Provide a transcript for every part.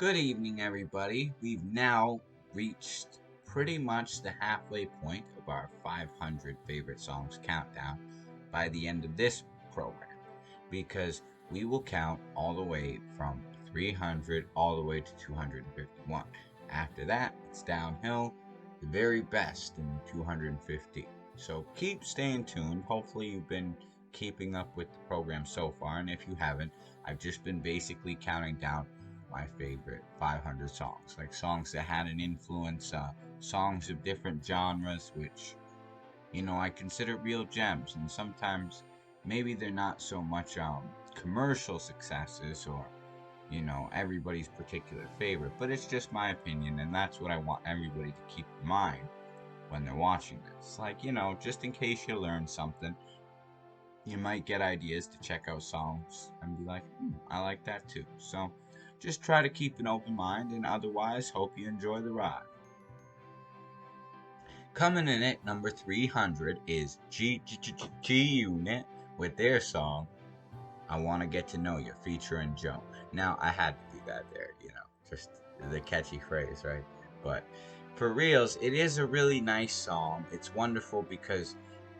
Good evening, everybody. We've now reached pretty much the halfway point of our 500 favorite songs countdown by the end of this program because we will count all the way from 300 all the way to 251. After that, it's downhill, the very best in 250. So keep staying tuned. Hopefully, you've been keeping up with the program so far, and if you haven't, I've just been basically counting down my favorite 500 songs, like songs that had an influence, songs of different genres, which I consider real gems, and sometimes maybe they're not so much commercial successes or everybody's particular favorite, but it's just my opinion, and that's what I want everybody to keep in mind when they're watching this. Like, just in case you learn something, you might get ideas to check out songs and be like, I like that too. So just try to keep an open mind, and otherwise, hope you enjoy the ride. Coming in at number 300 is G-Unit with their song, I Want to Get to Know You, featuring Joe. Now, I had to do that there, just the catchy phrase, right? But for reals, it is a really nice song. It's wonderful because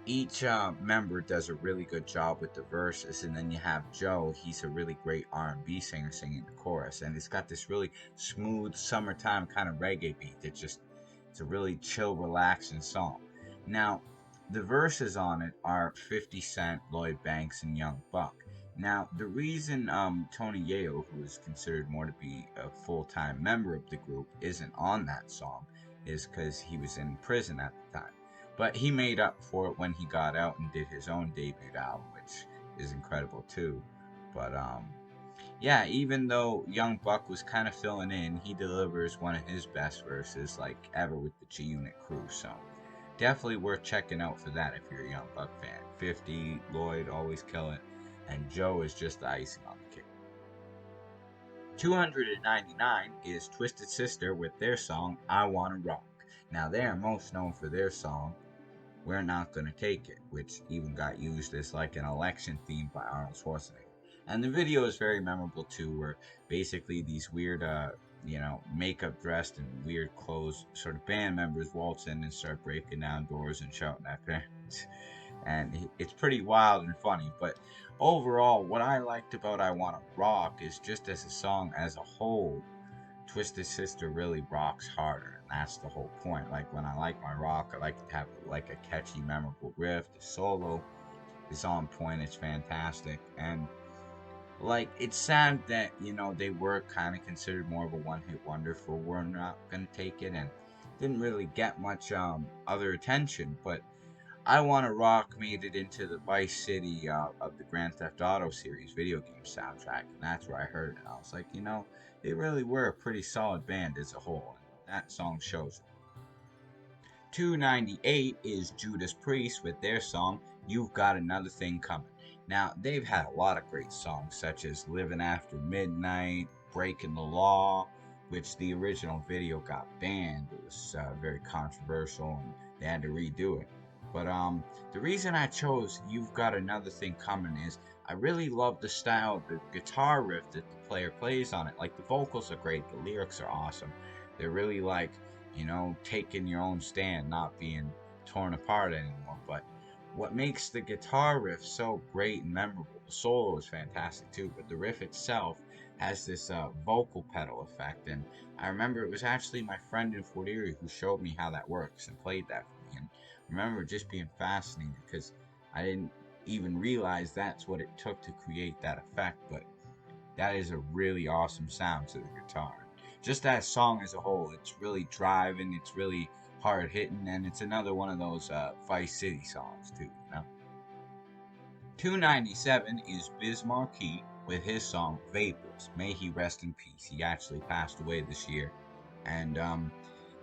each member does a really good job with the verses, and then you have Joe. He's a really great R&B singer singing the chorus, and it's got this really smooth summertime kind of reggae beat it's a really chill, relaxing song. Now, the verses on it are 50 Cent, Lloyd Banks, and Young Buck. Now, the reason Tony Yayo, who is considered more to be a full-time member of the group, isn't on that song is because he was in prison at the time. But he made up for it when he got out and did his own debut album, which is incredible too. But yeah, even though Young Buck was kind of filling in, he delivers one of his best verses like ever with the G Unit crew. So definitely worth checking out for that if you're a Young Buck fan. 50, Lloyd always kill it, and Joe is just the icing on the cake. 299 is Twisted Sister with their song I Wanna Rock. Now, they are most known for their song, We're Not Gonna Take It, which even got used as like an election theme by Arnold Schwarzenegger. And the video is very memorable too, where basically these weird, makeup dressed in weird clothes sort of band members waltz in and start breaking down doors and shouting at parents. And it's pretty wild and funny, but overall, what I liked about I Wanna Rock is just as a song as a whole, Twisted Sister really rocks harder, and that's the whole point. Like when I like my rock, I like to have like a catchy, memorable riff. The solo is on point; it's fantastic, and like it's sad that they were kind of considered more of a one-hit wonder for We're Not Gonna Take It, and didn't really get much other attention. But I Wanna Rock made it into the Vice City of the Grand Theft Auto series video game soundtrack, and that's where I heard it. I was like, they really were a pretty solid band as a whole, and that song shows it. 298 is Judas Priest with their song You've Got Another Thing Coming. Now, they've had a lot of great songs such as Living After Midnight, Breaking the Law, which the original video got banned. It was very controversial and they had to redo it. But the reason I chose You've Got Another Thing Coming is I really love the style of the guitar riff that the player plays on it. Like the vocals are great, the lyrics are awesome. They're really like, taking your own stand, not being torn apart anymore. But what makes the guitar riff so great and memorable, the solo is fantastic too, but the riff itself has this vocal pedal effect. And I remember it was actually my friend in Fort Erie who showed me how that works and played that for me. And I remember just being fascinated because I didn't even realize that's what it took to create that effect, but that is a really awesome sound to the guitar. Just that song as a whole, it's really driving, it's really hard hitting, and it's another one of those Vice City songs too. 297 is Biz Markie with his song Vapors. May he rest in peace. He actually passed away this year, and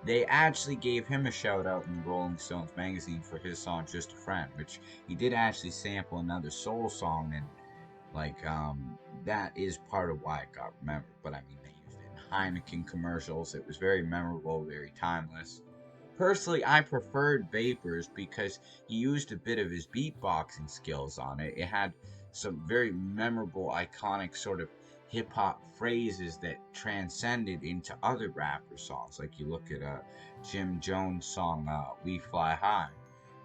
they actually gave him a shout out in the Rolling Stones magazine for his song Just a Friend, which he did actually sample another soul song, and that is part of why it got remembered. But I mean, they used it in Heineken commercials. It was very memorable, very timeless. Personally, I preferred Vapors because he used a bit of his beatboxing skills on it. It had some very memorable, iconic sort of hip hop phrases that transcended into other rapper songs. Like you look at Jim Jones' song "We Fly High,"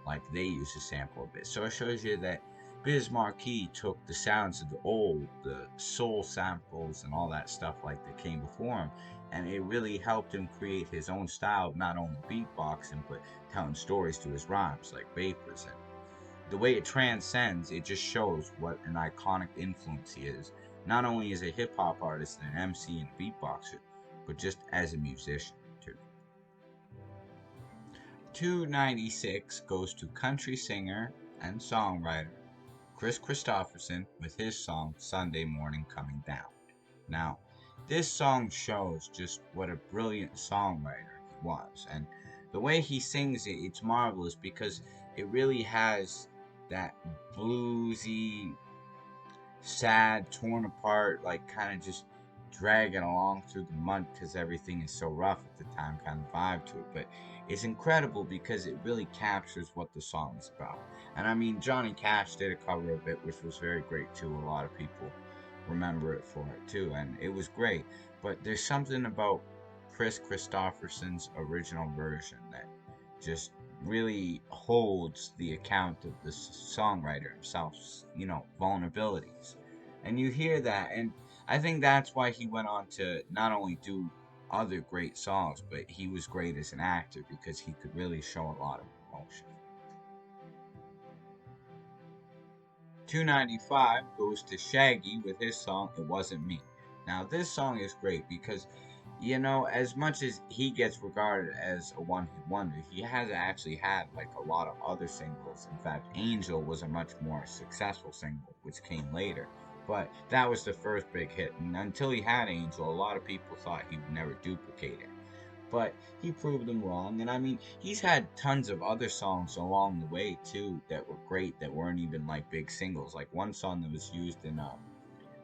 like they use a sample of it. So it shows you that Biz Markie took the sounds of the soul samples and all that stuff like that came before him, and it really helped him create his own style of not only beatboxing but telling stories to his rhymes, like Vapors. And the way it transcends, it just shows what an iconic influence he is, not only as a hip hop artist and an MC and a beatboxer, but just as a musician too. 296 goes to country singer and songwriter Kristofferson with his song Sunday Morning Coming Down. Now, this song shows just what a brilliant songwriter he was, and the way he sings it, it's marvelous because it really has that bluesy, sad, torn apart, like kind of just dragging along through the mud because everything is so rough at the time kind of vibe to it. But it's incredible because it really captures what the song is about. And I mean, Johnny Cash did a cover of it, which was very great too. A lot of people remember it for it too, and it was great. But there's something about Kristofferson's original version that just really holds the account of the songwriter himself's, vulnerabilities. And you hear that, and I think that's why he went on to not only do other great songs, but he was great as an actor because he could really show a lot of emotion. 295 goes to Shaggy with his song It Wasn't Me. Now, this song is great because, as much as he gets regarded as a one hit wonder, he has actually had like a lot of other singles. In fact, Angel was a much more successful single, which came later. But that was the first big hit, and until he had Angel, a lot of people thought he would never duplicate it. But he proved them wrong. And I mean, he's had tons of other songs along the way too that were great that weren't even like big singles. Like one song that was used in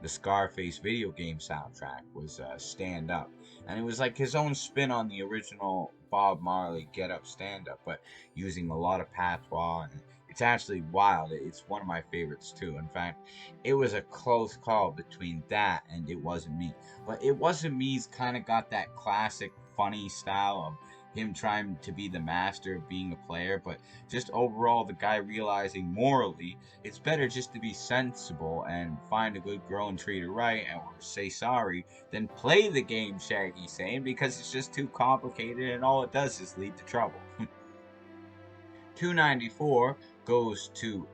the Scarface video game soundtrack was Stand Up. And it was like his own spin on the original Bob Marley Get Up Stand Up, but using a lot of patois. And it's actually wild. It's one of my favorites too. In fact, it was a close call between that and It Wasn't Me. But It Wasn't Me's kind of got that classic funny style of him trying to be the master of being a player, but just overall the guy realizing morally it's better just to be sensible and find a good girl and treat her right or say sorry than play the game, Shaggy's saying, because it's just too complicated and all it does is lead to trouble. 294 goes to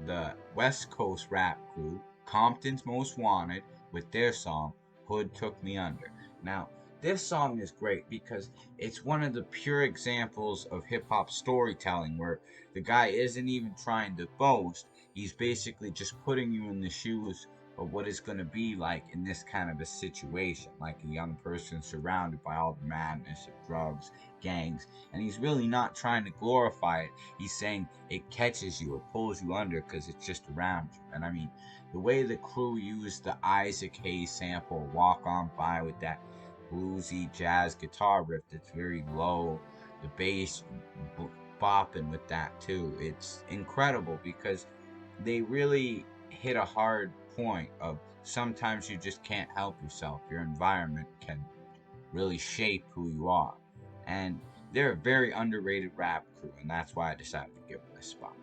the West Coast rap crew, Compton's Most Wanted, with their song Hood Took Me Under. Now, this song is great because it's one of the pure examples of hip hop storytelling where the guy isn't even trying to boast, he's basically just putting you in the shoes of what it's going to be like in this kind of a situation, like a young person surrounded by all the madness of drugs, gangs, and he's really not trying to glorify it. He's saying it catches you, it pulls you under because it's just around you. And I mean, the way the crew used the Isaac Hayes sample, Walk On By, with that bluesy jazz guitar riff that's very low, the bass bopping with that too. It's incredible because they really hit a hard point of sometimes you just can't help yourself. Your environment can really shape who you are. And they're a very underrated rap crew, and that's why I decided to give them this spot.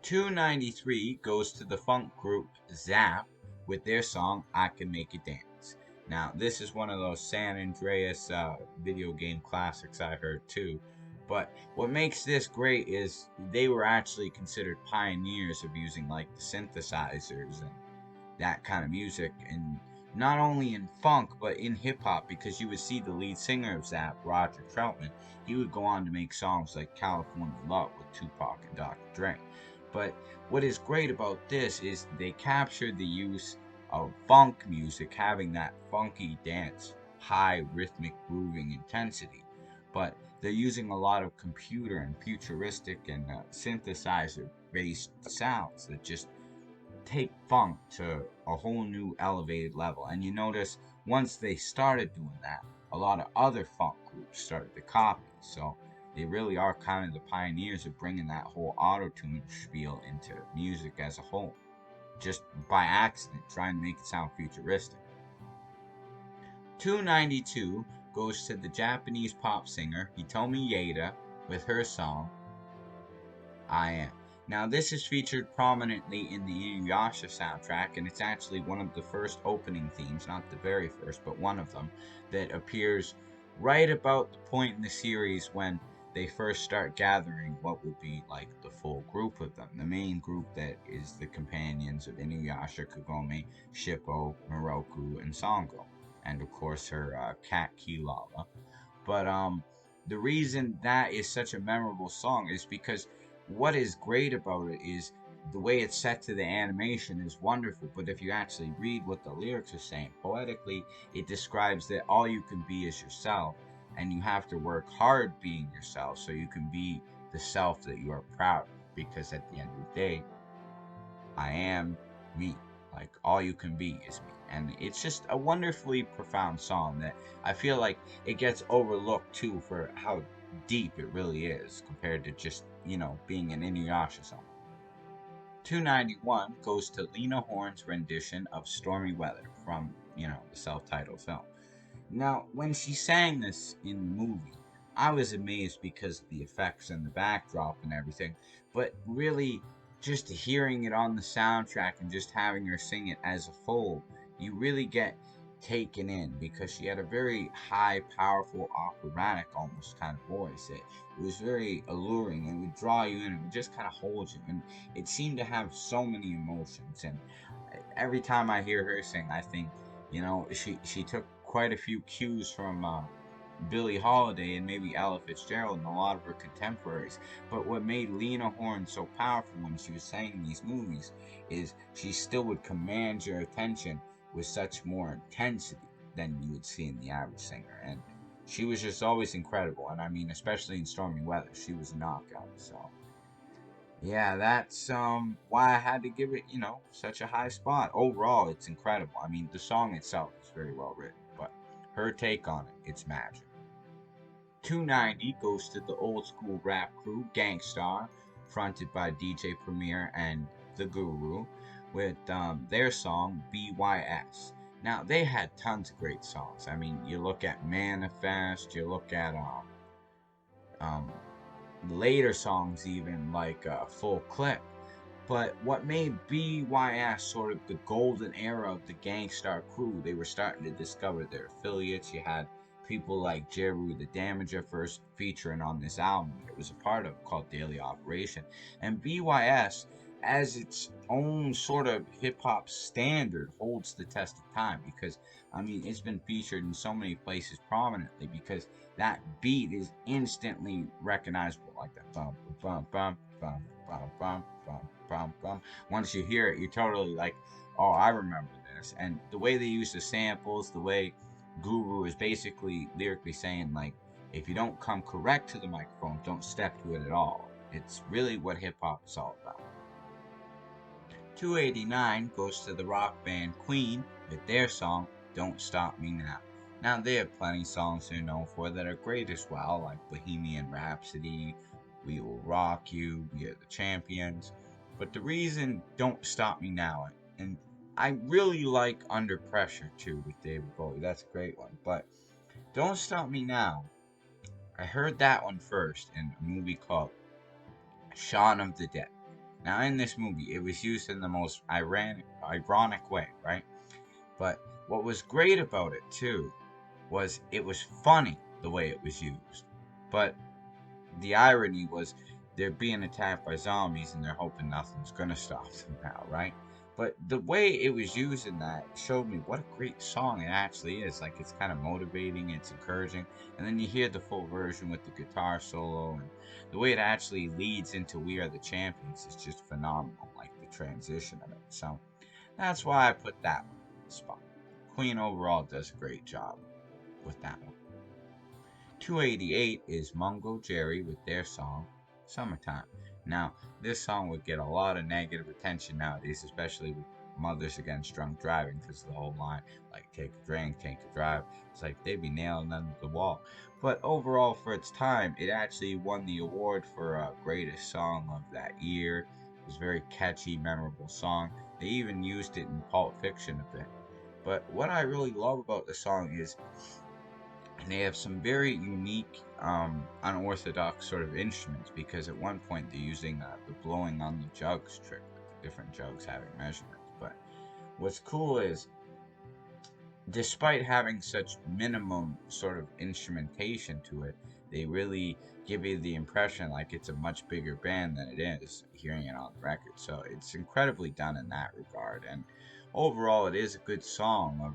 293 goes to the funk group Zapp with their song I Can Make You Dance. Now, this is one of those San Andreas video game classics I heard too. But what makes this great is they were actually considered pioneers of using like the synthesizers and that kind of music, and not only in funk but in hip hop, because you would see the lead singer of Zapp, Roger Troutman, he would go on to make songs like California Love with Tupac and Dr. Dre. But what is great about this is they captured the use of funk music having that funky dance, high rhythmic grooving intensity, but they're using a lot of computer and futuristic and synthesizer based sounds that just take funk to a whole new elevated level. And you notice once they started doing that, a lot of other funk groups started to copy. So they really are kind of the pioneers of bringing that whole auto-tune spiel into music as a whole. just by accident, trying to make it sound futuristic. 292 goes to the Japanese pop singer Hitomi Yaida with her song I Am. Now, this is featured prominently in the Inuyasha soundtrack, and it's actually one of the first opening themes, not the very first, but one of them, that appears right about the point in the series when they first start gathering what will be like the full group of them. The main group that is the companions of Inuyasha, Kagome, Shippo, Moroku, and Sango. And of course her cat Kilala. But the reason that is such a memorable song is because what is great about it is the way it's set to the animation is wonderful. But if you actually read what the lyrics are saying poetically, it describes that all you can be is yourself, and you have to work hard being yourself so you can be the self that you are proud of. Because at the end of the day, I am me. Like, all you can be is me. And it's just a wonderfully profound song that I feel like it gets overlooked too for how deep it really is compared to just, being an Inuyasha song. 291 goes to Lena Horne's rendition of Stormy Weather from, the self-titled film. Now, when she sang this in the movie, I was amazed because of the effects and the backdrop and everything. But really, just hearing it on the soundtrack and just having her sing it as a whole, you really get taken in because she had a very high, powerful, operatic almost kind of voice. It was very alluring and would draw you in and would just kind of hold you. And it seemed to have so many emotions. And every time I hear her sing, I think, she took quite a few cues from Billie Holiday and maybe Ella Fitzgerald and a lot of her contemporaries. But what made Lena Horne so powerful when she was singing these movies is she still would command your attention with such more intensity than you would see in the average singer. And she was just always incredible. And I mean, especially in Stormy Weather, she was a knockout. So yeah, that's why I had to give it, such a high spot. Overall, it's incredible. I mean, the song itself is very well written, but her take on it, it's magic. 290 goes to the old school rap crew Gangstarr, fronted by DJ Premier and The Guru, with their song B.Y.S. Now, they had tons of great songs. I mean, you look at Manifest, you look at um, later songs even like Full Clip. But what made B.Y.S sort of the golden era of the Gangstarr crew, they were starting to discover their affiliates. You had people like Jeru the Damager first featuring on this album that it was a part of called Daily Operation. And B.Y.S, as its own sort of hip hop standard, holds the test of time because, I mean, it's been featured in so many places prominently because that beat is instantly recognizable, like that bum bum bum bum bum bum bum bum bum. Once you hear it, you're totally like, oh, I remember this. And the way they use the samples, the way Guru is basically lyrically saying, like, if you don't come correct to the microphone, don't step to it at all. It's really what hip hop is all about. 289 goes to the rock band Queen with their song Don't Stop Me Now. Now, they have plenty of songs they're known for that are great as well, like Bohemian Rhapsody, We Will Rock You, We Are the Champions. But the reason Don't Stop Me Now, and I really like Under Pressure too with David Bowie, that's a great one. But Don't Stop Me Now, I heard that one first in a movie called Shaun of the Dead. Now, in this movie, it was used in the most ironic way, right? But what was great about it, too, was it was funny the way it was used. But the irony was they're being attacked by zombies and they're hoping nothing's going to stop them now, right? But the way it was used in that showed me what a great song it actually is. Like, it's kind of motivating, it's encouraging. And then you hear the full version with the guitar solo, and the way it actually leads into We Are the Champions is just phenomenal, like the transition of it. So that's why I put that one in the spot. Queen overall does a great job with that one. 288 is Mungo Jerry with their song Summertime. Now, this song would get a lot of negative attention nowadays, especially with mothers against drunk driving, because the whole line, like, take a drink, take a drive, it's like they'd be nailing them to the wall. But overall, for its time, it actually won the award for greatest song of that year. It's a very catchy, memorable song. They even used it in Pulp Fiction a bit. But what I really love about the song is they have some very unique, unorthodox sort of instruments because at one point they're using the blowing on the jugs trick, with the different jugs having measurements. But what's cool is despite having such minimum sort of instrumentation to it, they really give you the impression like it's a much bigger band than it is, hearing it on the record. So it's incredibly done in that regard. And overall, it is a good song of,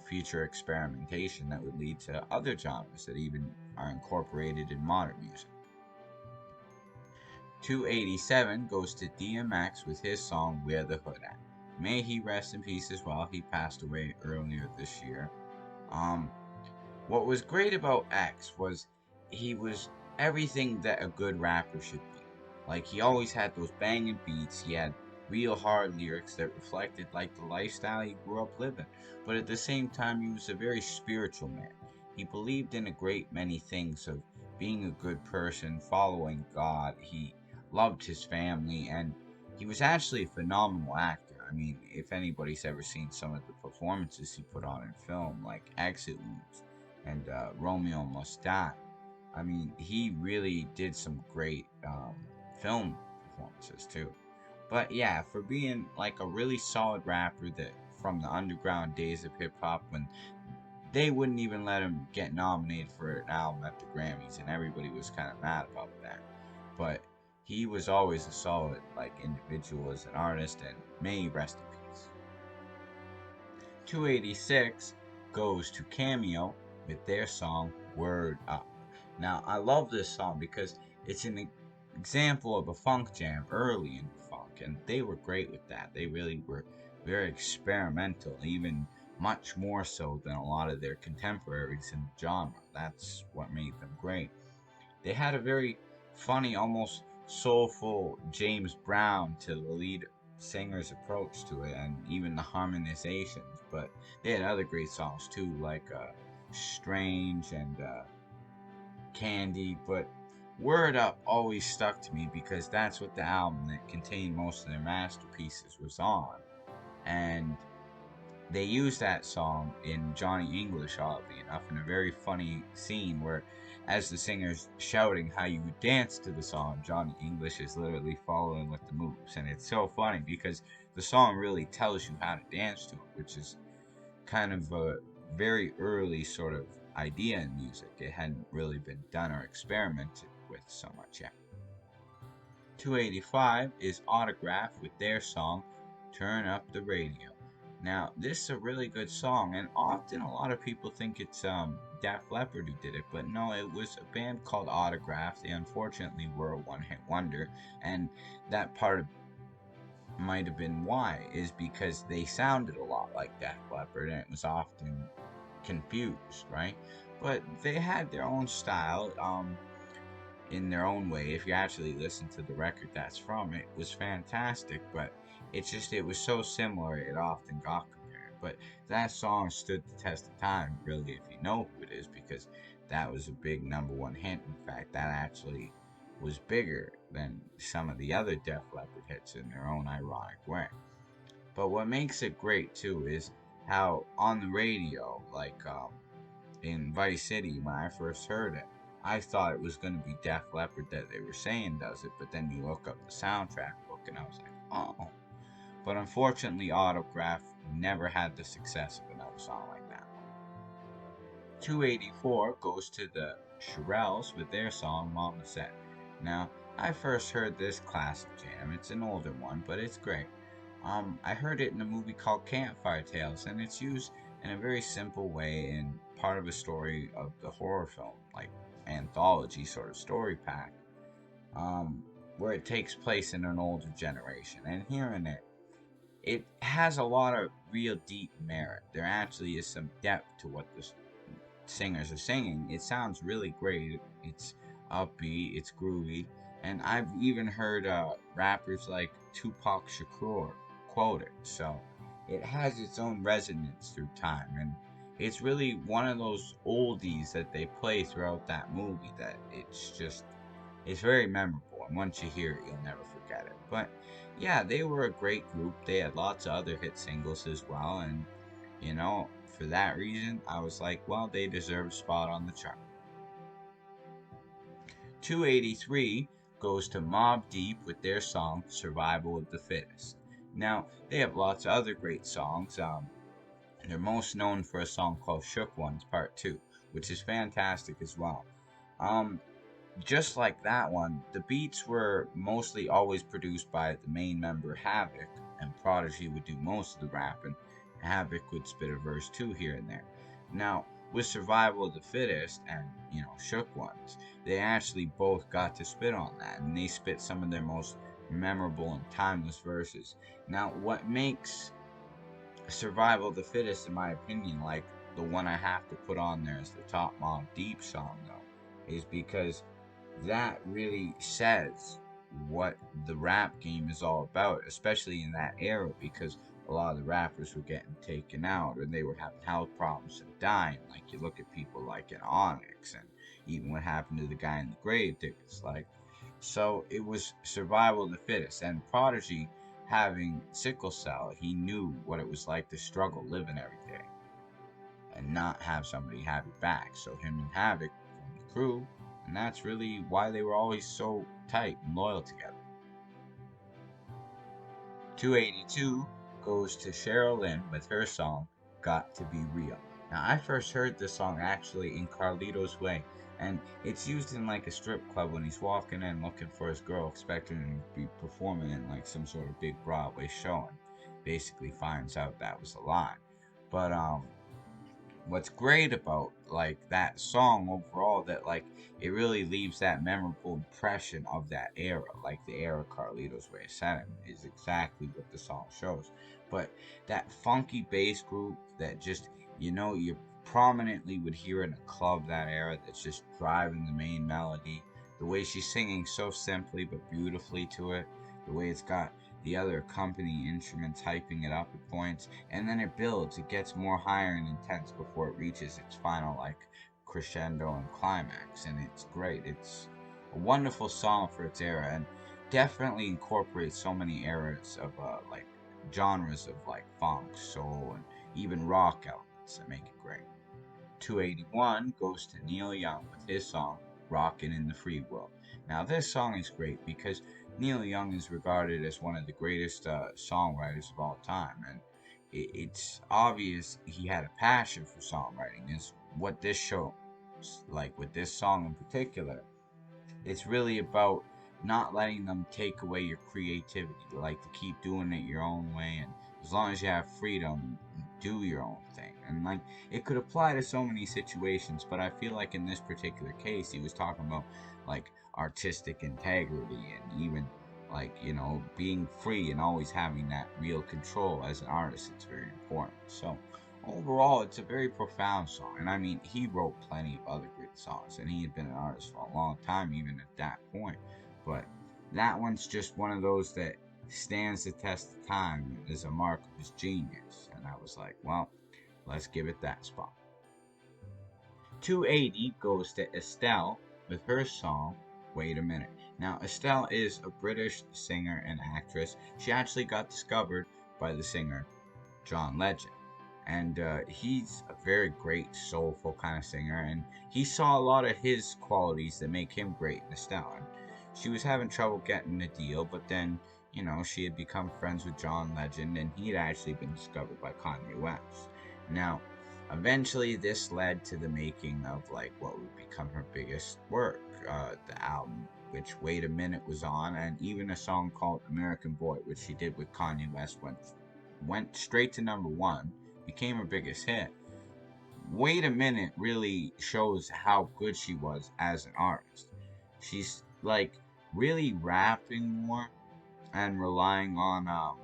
future experimentation that would lead to other genres that even are incorporated in modern music. 287 goes to DMX with his song Where the Hood At. May he rest in peace as well. He passed away earlier this year. Um, what was great about X was he was everything that a good rapper should be. Like, he always had those banging beats. He had real hard lyrics that reflected like the lifestyle he grew up living. But at the same time, he was a very spiritual man. He believed in a great many things of being a good person, following God. He loved his family, and he was actually a phenomenal actor. I mean, if anybody's ever seen some of the performances he put on in film, like Exit Wounds and Romeo Must Die, I mean, he really did some great film performances too. But yeah, for being like a really solid rapper that from the underground days of hip hop when they wouldn't even let him get nominated for an album at the Grammys, and everybody was kind of mad about that. But he was always a solid like individual as an artist, and may he rest in peace. 286 goes to Cameo with their song Word Up. Now, I love this song because it's an example of a funk jam early in the funk, and they were great with that. They really were very experimental, even much more so than a lot of their contemporaries in the genre. That's what made them great. They had a very funny, almost soulful James Brown to the lead singer's approach to it, and even the harmonizations. But they had other great songs too, like Strange and Candy. But Word Up always stuck to me because that's what the album that contained most of their masterpieces was on. And they used that song in Johnny English, oddly enough, in a very funny scene where, as the singer's shouting how you would dance to the song, Johnny English is literally following with the moves. And it's so funny because the song really tells you how to dance to it, which is kind of a very early sort of idea in music. It hadn't really been done or experimented with so much yet. 285 is Autograph with their song Turn Up the Radio. Now, this is a really good song, and often a lot of people think it's Def Leppard who did it, but no, it was a band called Autograph. They unfortunately were a one-hit wonder, and that part of might have been why, is because they sounded a lot like Def Leppard, and it was often confused, right? But they had their own style, in their own way. If you actually listen to the record that's from it, was fantastic, but it was so similar it often got compared. But that song stood the test of time, really, if you know who it is, because that was a big number one hit. In fact, that actually was bigger than some of the other Def Leppard hits in their own ironic way. But what makes it great too is how on the radio, like in Vice City, when I first heard it, I thought it was going to be Def Leppard that they were saying does it, but then you look up the soundtrack book and I was like, oh. But unfortunately, Autograph never had the success of another song like that. 284 goes to the Shirelles with their song Mama Said. Now, I first heard this classic jam. It's an older one, but it's great. I heard it in a movie called Campfire Tales, and it's used in a very simple way in part of a story of the horror film, like anthology sort of story pack, where it takes place in an older generation. And hearing it, it has a lot of real deep merit. There actually is some depth to what the singers are singing. It sounds really great. It's upbeat, it's groovy, and I've even heard rappers like Tupac Shakur quote it. So it has its own resonance through time, and it's really one of those oldies that they play throughout that movie that it's very memorable. And once you hear it, you'll never forget it. But yeah, they were a great group. They had lots of other hit singles as well. And, you know, for that reason, I was like, well, they deserve a spot on the chart. 283 goes to Mobb Deep with their song Survival of the Fittest. Now, they have lots of other great songs. They're most known for a song called Shook Ones Part 2, which is fantastic as well. Um, just like that one, the beats were mostly always produced by the main member Havoc, and Prodigy would do most of the rapping. Havoc would spit a verse too here and there. Now, with Survival of the Fittest and, you know, Shook Ones, they actually both got to spit on that, and they spit some of their most memorable and timeless verses. Now, what makes Survival of the Fittest, in my opinion, like the one I have to put on there as the top Mobb Deep song, though, is because that really says what the rap game is all about, especially in that era, because a lot of the rappers were getting taken out or they were having health problems and dying. Like you look at people like in Onyx and even what happened to the guy in the grave diggers. Like, so it was survival of the fittest. And Prodigy, having sickle cell, he knew what it was like to struggle living every day and not have somebody have your back. So him and Havoc formed the crew, and that's really why they were always so tight and loyal together. 282 goes to Cheryl Lynn with her song Got to Be Real. Now, I first heard this song actually in Carlito's Way, and it's used in like a strip club when he's walking in looking for his girl, expecting him to be performing in like some sort of big Broadway show, and basically finds out that was a lie. But what's great about like that song overall, that like it really leaves that memorable impression of that era, like the era Carlito's Way of Setting is exactly what the song shows. But that funky bass group that just, you know, you prominently would hear in a club that era, that's just driving the main melody, the way she's singing so simply but beautifully to it, the way it's got the other accompanying instruments hyping it up at points, and then it builds, it gets more higher and intense before it reaches its final like crescendo and climax, and it's great. It's a wonderful song for its era, and definitely incorporates so many eras of like genres of like funk, soul, and even rock elements that make it great. 281 goes to Neil Young with his song Rockin' in the Free World. Now, this song is great because Neil Young is regarded as one of the greatest songwriters of all time, and it's obvious he had a passion for songwriting. Is what this shows, like with this song in particular. It's really about not letting them take away your creativity, like to keep doing it your own way, and as long as you have freedom, do your own thing. And like it could apply to so many situations, but I feel like in this particular case, he was talking about like artistic integrity and even like, you know, being free and always having that real control as an artist. It's very important. So overall, it's a very profound song. And I mean, he wrote plenty of other great songs, and he had been an artist for a long time, even at that point. But that one's just one of those that stands the test of time as a mark of his genius. And I was like, well, let's give it that spot. 280 goes to Estelle with her song Wait a Minute. Now, Estelle is a British singer and actress. She actually got discovered by the singer John Legend. And he's a very great soulful kind of singer, and he saw a lot of his qualities that make him great in Estelle. And she was having trouble getting a deal, but then, you know, she had become friends with John Legend, and he had actually been discovered by Kanye West. Now, eventually this led to the making of like what would become her biggest work, the album which Wait a Minute was on, and even a song called American Boy, which she did with Kanye West, went straight to #1, became her biggest hit. Wait a Minute really shows how good she was as an artist. She's like really rapping more and relying on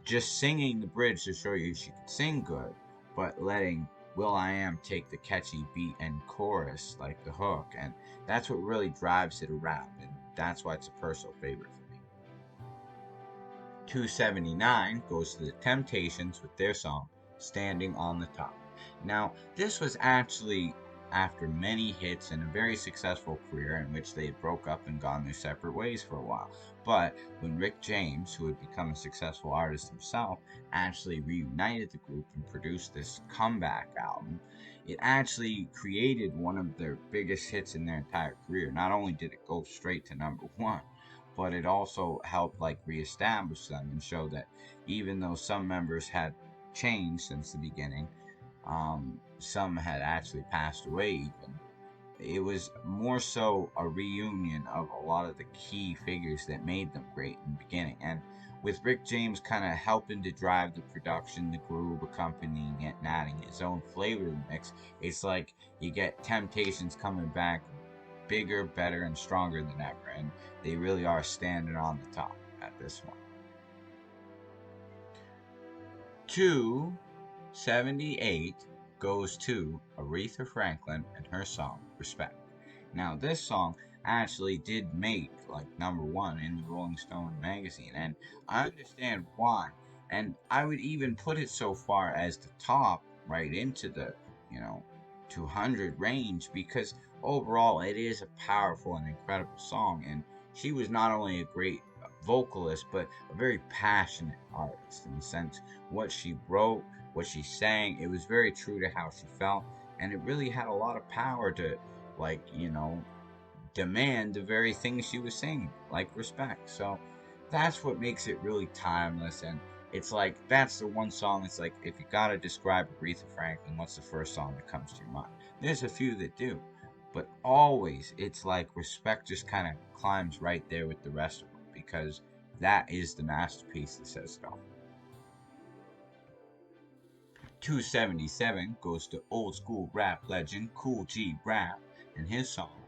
just singing the bridge to show you she could sing good, but letting will.i.am take the catchy beat and chorus, like the hook, and that's what really drives it a rap, and that's why it's a personal favorite for me. 279 goes to the Temptations with their song Standing on the Top. Now, this was actually after many hits and a very successful career in which they broke up and gone their separate ways for a while. But when Rick James, who had become a successful artist himself, actually reunited the group and produced this comeback album, it actually created one of their biggest hits in their entire career. Not only did it go straight to number one, but it also helped like reestablish them and show that even though some members had changed since the beginning, some had actually passed away even. It was more so a reunion of a lot of the key figures that made them great in the beginning. And with Rick James kind of helping to drive the production, the groove, accompanying it, and adding his own flavor to the mix, it's like you get Temptations coming back bigger, better, and stronger than ever. And they really are standing on the top at this one. 278 goes to Aretha Franklin and her song Respect. Now, this song actually did make like number one in the Rolling Stone magazine, and I understand why. And I would even put it so far as the top right into the, you know, 200 range because overall it is a powerful and incredible song. And she was not only a great vocalist, but a very passionate artist in the sense what she wrote, what she sang. It was very true to how she felt, and it really had a lot of power to, like, demand the very things she was saying, like respect. So that's what makes it really timeless. And it's like, that's the one song, it's like, if you gotta describe Aretha Franklin, what's the first song that comes to your mind? There's a few that do, but always it's like respect just kind of climbs right there with the rest of them because that is the masterpiece that says it all. 277 goes to old school rap legend Kool G Rap and his song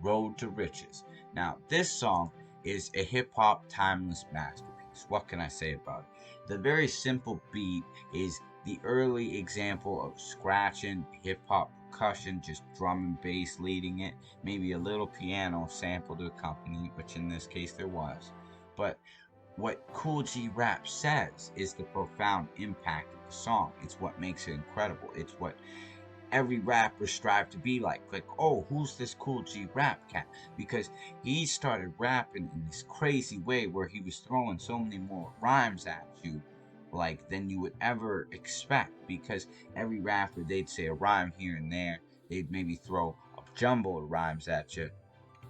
Road to Riches. Now, this song is a hip hop timeless masterpiece. What can I say about it? The very simple beat is the early example of scratching hip hop percussion, just drum and bass leading it, maybe a little piano sample to accompany, which in this case there was. But what Kool G Rap says is the profound impact of the song. It's what makes it incredible. It's what every rapper strive to be like. Like, oh, who's this Kool G Rap cat? Because he started rapping in this crazy way where he was throwing so many more rhymes at you, like, than you would ever expect. Because every rapper, they'd say a rhyme here and there. They'd maybe throw a jumble of rhymes at you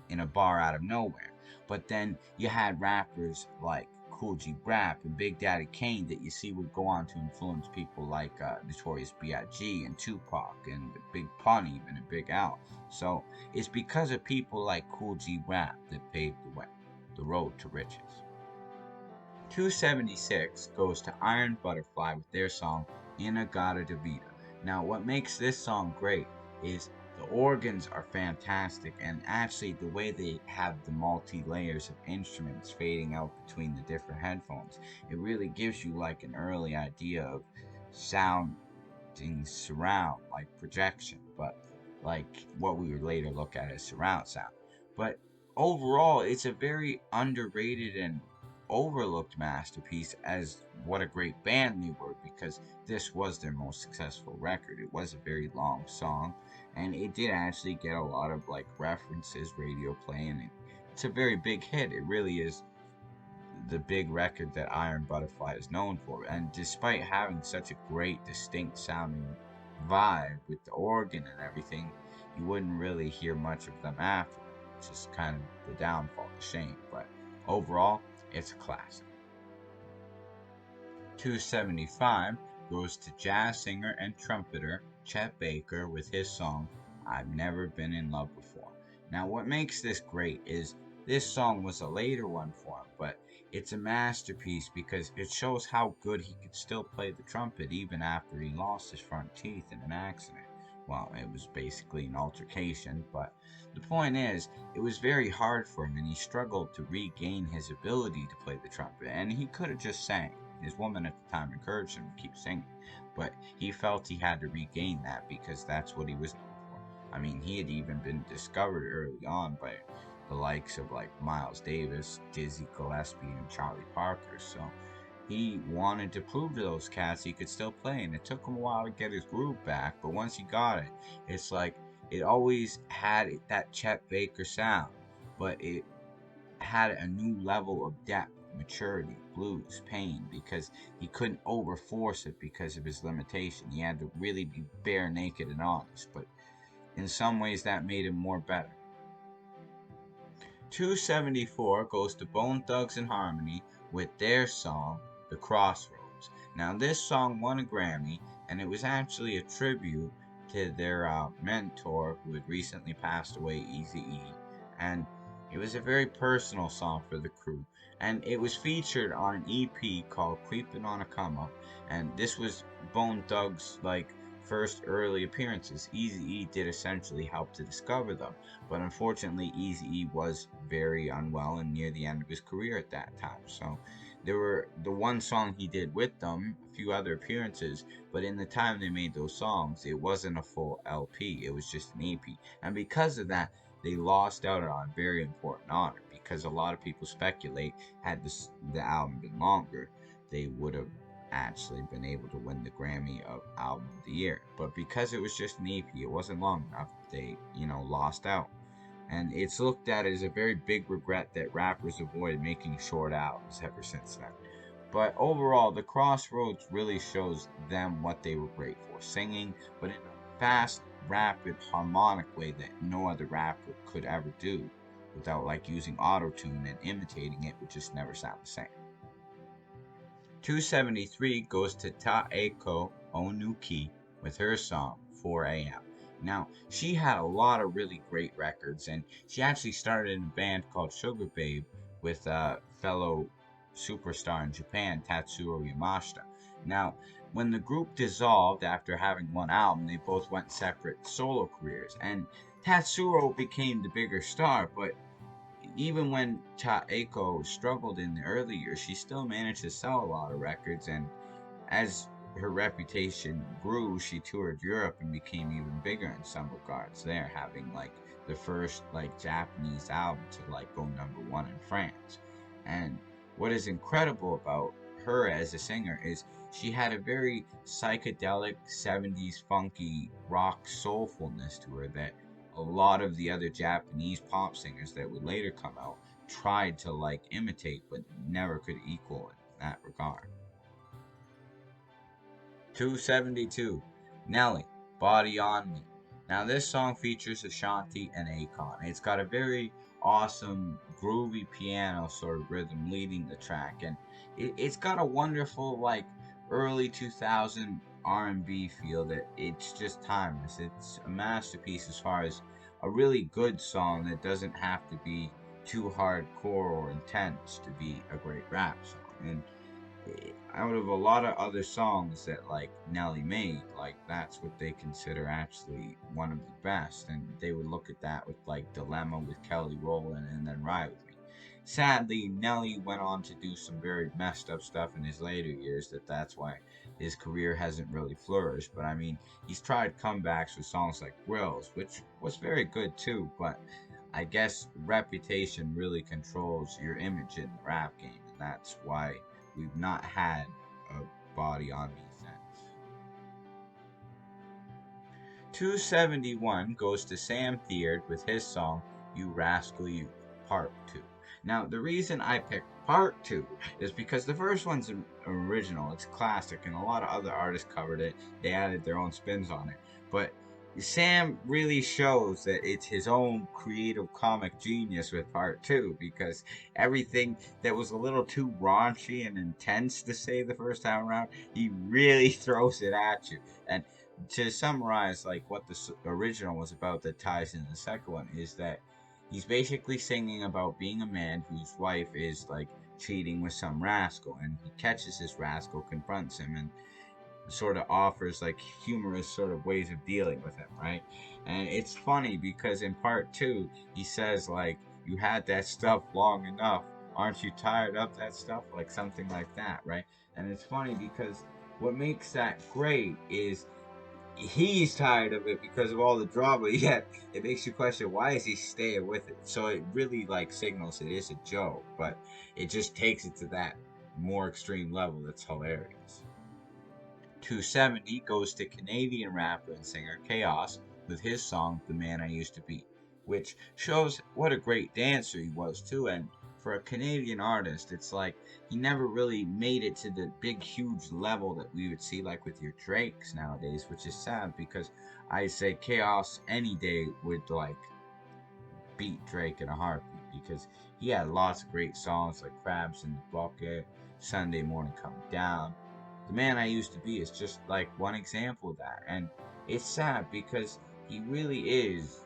in a bar out of nowhere. But then you had rappers like Kool G Rap and Big Daddy Kane that you see would go on to influence people like Notorious B.I.G. and Tupac and Big Pun even and Big Al. So it's because of people like Kool G Rap that paved the way, the road to riches. 276 goes to Iron Butterfly with their song Inagata Vida. Now, what makes this song great is the organs are fantastic, and actually, the way they have the multi layers of instruments fading out between the different headphones, it really gives you like an early idea of sounding surround, like projection, but like what we would later look at as surround sound. But overall, it's a very underrated and overlooked masterpiece as what a great band they were because this was their most successful record. It was a very long song and it did actually get a lot of like references, radio play, and it's a very big hit. It really is the big record that Iron Butterfly is known for. And despite having such a great, distinct sounding vibe with the organ and everything, you wouldn't really hear much of them after, which is kind of the downfall, the shame. But overall, it's a classic. 275 goes to jazz singer and trumpeter Chet Baker with his song I've Never Been in Love Before. Now, what makes this great is this song was a later one for him, but it's a masterpiece because it shows how good he could still play the trumpet even after he lost his front teeth in an accident. Well, it was basically an altercation, but the point is, it was very hard for him and he struggled to regain his ability to play the trumpet, and he could have just sang. His woman at the time encouraged him to keep singing, but he felt he had to regain that because that's what he was known for. I mean, he had even been discovered early on by the likes of like Miles Davis, Dizzy Gillespie, and Charlie Parker. So he wanted to prove to those cats he could still play, and it took him a while to get his groove back. But once he got it, it's like it always had that Chet Baker sound, but it had a new level of depth, maturity, blues, pain, because he couldn't overforce it because of his limitation. He had to really be bare naked and honest, but in some ways that made him more better. 274 goes to Bone Thugs and Harmony with their song, The Crossroads. Now, this song won a Grammy, and it was actually a tribute to their mentor who had recently passed away, Eazy-E. And it was a very personal song for the crew. And it was featured on an EP called Creepin' on a Come Up. And this was Bone Thugs' first early appearances. Eazy-E did essentially help to discover them, but unfortunately Eazy-E was very unwell and near the end of his career at that time. So there were the one song he did with them, a few other appearances, but in the time they made those songs, it wasn't a full LP, it was just an EP. And because of that, they lost out on a very important honor, because a lot of people speculate had the album been longer, they would have actually been able to win the Grammy of Album of the Year. But because it was just an EP, it wasn't long enough, they, lost out. And it's looked at as a very big regret that rappers avoid making short albums ever since then. But overall, The Crossroads really shows them what they were great for, singing, but in a fast, rapid, harmonic way that no other rapper could ever do, without using auto-tune and imitating it would just never sound the same. 273 goes to Taeko Onuki with her song 4 a.m. Now, she had a lot of really great records, and she actually started in a band called Sugar Babe with a fellow superstar in Japan, Tatsuro Yamashita. Now, when the group dissolved after having one album, they both went separate solo careers, and Tatsuro became the bigger star, but even when Taeko struggled in the early years, she still managed to sell a lot of records, and as her reputation grew, she toured Europe and became even bigger in some regards there, having the first Japanese album to go #1 in France. And what is incredible about her as a singer is she had a very psychedelic 70s funky rock soulfulness to her that a lot of the other Japanese pop singers that would later come out tried to imitate but never could equal in that regard. 272, Nelly, Body on Me. Now this song features Ashanti and Akon. It's got a very awesome groovy piano sort of rhythm leading the track, and it's got a wonderful early 2000 R&B feel that it's just timeless. It's a masterpiece as far as a really good song that doesn't have to be too hardcore or intense to be a great rap song. And out of a lot of other songs that Nelly made, that's what they consider actually one of the best, and they would look at that with Dilemma with Kelly Rowland and then Ride With Me. Sadly, Nelly went on to do some very messed up stuff in his later years, that's why his career hasn't really flourished. But I mean, he's tried comebacks with songs like Grills, which was very good too, but I guess reputation really controls your image in the rap game, and that's why we've not had a Body on Me since. 271 goes to Sam Thierd with his song You Rascal You, Part 2. Now, the reason I picked Part 2 is because the first one's original, it's classic, and a lot of other artists covered it. They added their own spins on it. But Sam really shows that it's his own creative comic genius with Part 2, because everything that was a little too raunchy and intense to say the first time around, he really throws it at you. And to summarize what the original was about that ties into the second one is that he's basically singing about being a man whose wife is cheating with some rascal, and he catches this rascal, confronts him, and sort of offers humorous sort of ways of dealing with him, right? And it's funny because in Part 2 he says you had that stuff long enough, aren't you tired of that stuff, something like that, right? And it's funny because what makes that great is he's tired of it because of all the drama, yet it makes you question why is he staying with it. So it really signals it is a joke, but it just takes it to that more extreme level that's hilarious. 270 goes to Canadian rapper and singer Chaos with his song The Man I Used to Be, which shows what a great dancer he was too. And for a Canadian artist, it's like he never really made it to the big huge level that we would see like with your Drakes nowadays, which is sad because I say Chaos any day would like beat Drake in a heartbeat because he had lots of great songs like Crabs in the Bucket, Sunday Morning Coming Down. The Man I Used to Be is just like one example of that. And it's sad because he really is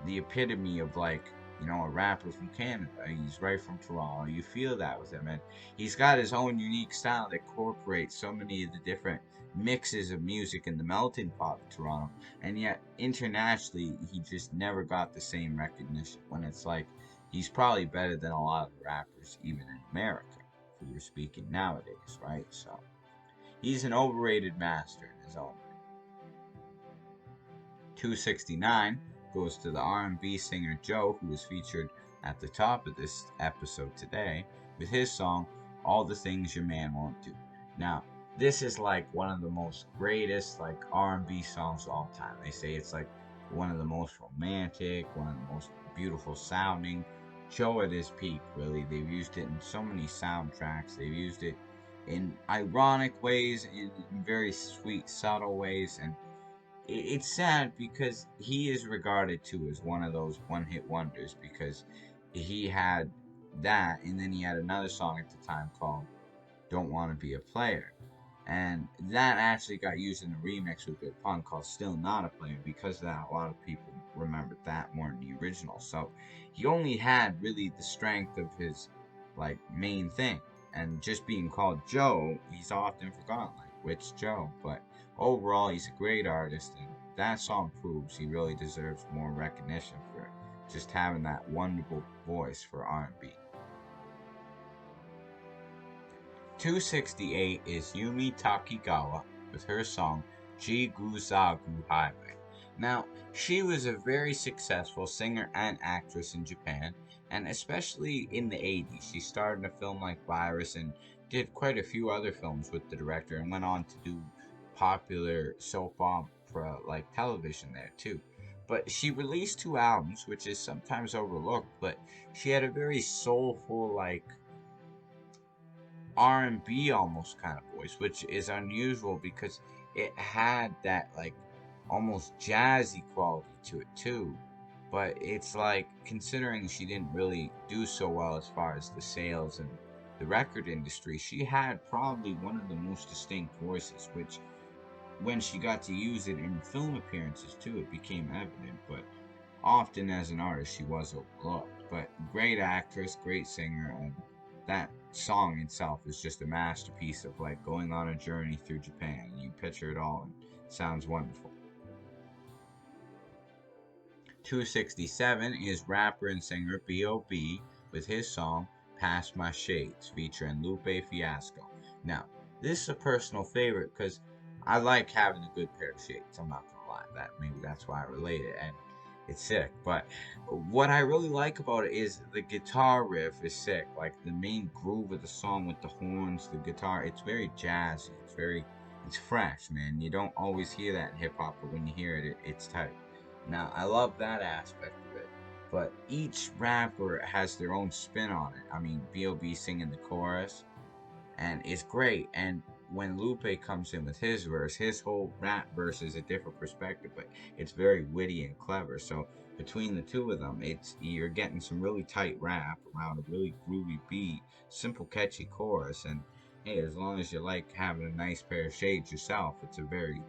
the epitome of like, a rapper from Canada. He's right from Toronto. You feel that with him. And he's got his own unique style that incorporates so many of the different mixes of music in the melting pot of Toronto. And yet, internationally, he just never got the same recognition. When it's like, he's probably better than a lot of the rappers, even in America, if we were speaking nowadays, right? So, he's an overrated master in his own way. 269 goes to the R&B singer Joe, who was featured at the top of this episode today with his song All the Things Your Man Won't Do. Now, this is like one of the most greatest like R&B songs of all time. They say it's like one of the most romantic, one of the most beautiful sounding. Joe at his peak, really. They've used it in so many soundtracks. They've used it in ironic ways, in very sweet, subtle ways, and it's sad because he is regarded too as one of those one-hit wonders because he had that, and then he had another song at the time called Don't Want to Be a Player, and that actually got used in a remix with Big Pun called Still Not a Player. Because of that, a lot of people remembered that more than the original. So he only had really the strength of his like main thing, and just being called Joe, he's often forgotten like which Joe. But overall, he's a great artist, and that song proves he really deserves more recognition for just having that wonderful voice for R&B. 268 is Yumi Takigawa with her song Jiguzagu Highway. Now, she was a very successful singer and actress in Japan, and especially in the 80s. She starred in a film like B.Y.S and did quite a few other films with the director, and went on to do popular soap opera like television there too. But she released 2 albums, which is sometimes overlooked, but she had a very soulful like R&B almost kind of voice, which is unusual because it had that like almost jazzy quality to it too. But it's like, considering she didn't really do so well as far as the sales and the record industry, she had probably one of the most distinct voices, which when she got to use it in film appearances too, it became evident. But often as an artist, she was overlooked. But great actress, great singer, and that song itself is just a masterpiece of like going on a journey through Japan. You picture it all, and it sounds wonderful. 267 is rapper and singer B.O.B. with his song Past My Shades featuring Lupe Fiasco. Now, this is a personal favorite because I like having a good pair of shades. I'm not gonna lie, that maybe that's why I relate it, and it's sick. But what I really like about it is the guitar riff is sick. Like the main groove of the song with the horns, the guitar, it's very jazzy. It's fresh, man. You don't always hear that in hip hop, but when you hear it, it's tight. Now, I love that aspect of it, but each rapper has their own spin on it. I mean, B.O.B. singing the chorus, and it's great. And when Lupe comes in with his verse, his whole rap verse is a different perspective, but it's very witty and clever. So between the two of them, you're getting some really tight rap around a really groovy beat, simple catchy chorus, and hey, as long as you like having a nice pair of shades yourself, it's a very